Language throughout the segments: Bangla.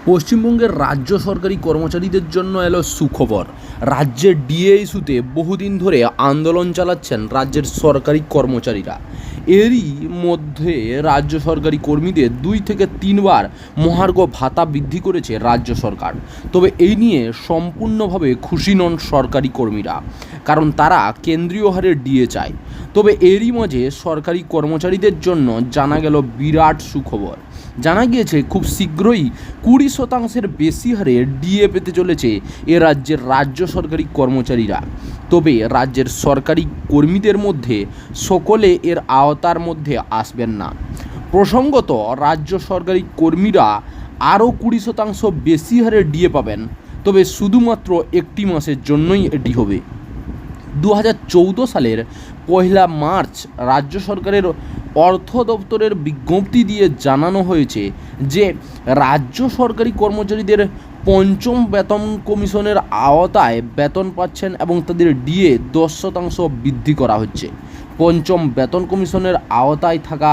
পশ্চিমবঙ্গের রাজ্য সরকারি কর্মচারীদের জন্য এলো সুখবর। রাজ্যের ডিএ ইস্যুতে বহুদিন ধরে আন্দোলন চালাচ্ছেন রাজ্যের সরকারি কর্মচারীরা। এরই মধ্যে রাজ্য সরকারি কর্মীদের 2 থেকে 3 বার মহার্ঘ ভাতা বৃদ্ধি করেছে রাজ্য সরকার। তবে এই নিয়ে সম্পূর্ণভাবে খুশি নন সরকারি কর্মীরা, কারণ তারা কেন্দ্রীয় হারে ডিএ চায়। তবে এরই মাঝে সরকারি কর্মচারীদের জন্য জানা গেল বিরাট সুখবর। জানা গিয়েছে খুব শীঘ্রই 20% বেশি হারে ডিএ পেতে চলেছে এ রাজ্যের রাজ্য সরকারি কর্মচারীরা। তবে রাজ্যের সরকারি কর্মীদের মধ্যে সকলে এর আওতার মধ্যে আসবেন না। প্রসঙ্গত, রাজ্য সরকারি কর্মীরা আরও 20% বেশি হারে ডিএ পাবেন, তবে শুধুমাত্র একটি মাসের জন্যই এটি হবে। 2014 সালের 1 মার্চ রাজ্য সরকারের অর্থ দপ্তরের বিজ্ঞপ্তি দিয়ে জানানো হয়েছে যে রাজ্য সরকারি কর্মচারীদের পঞ্চম বেতন কমিশনের আওতায় বেতন পাচ্ছেন এবং তাদের ডিএ 10% বৃদ্ধি করা হচ্ছে। পঞ্চম বেতন কমিশনের আওতায় থাকা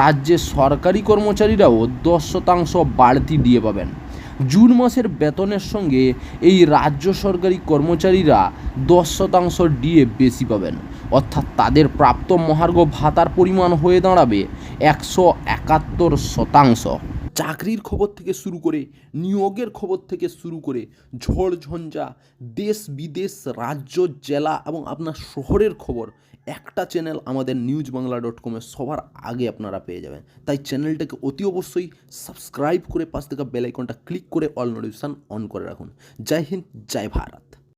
রাজ্যের সরকারি কর্মচারীরাও 10% বাড়তি ডিএ পাবেন। জুন মাসের বেতনের সঙ্গে এই রাজ্য সরকারি কর্মচারীরা 10% ডিএ বেশি পাবেন, অর্থাৎ তাদের প্রাপ্ত মহার্ঘ ভাতার পরিমাণ হয়ে দাঁড়াবে 171%। চাকরির খবর থেকে শুরু করে নিয়োগের খবর থেকে শুরু করে ঝড়ঝঞ্ঝা, দেশ বিদেশ, রাজ্য, জেলা এবং আপনার শহরের খবর একটা চ্যানেল আমাদের newsbangla.com সবার আগে আপনারা পেয়ে যাবেন। তাই চ্যানেলটাকে অতি অবশ্যই সাবস্ক্রাইব করে পাশ থেকে বেল আইকনটা ক্লিক করে অল নোটিফিকেশান অন করে রাখুন। জয় হিন্দ, জয় ভারত।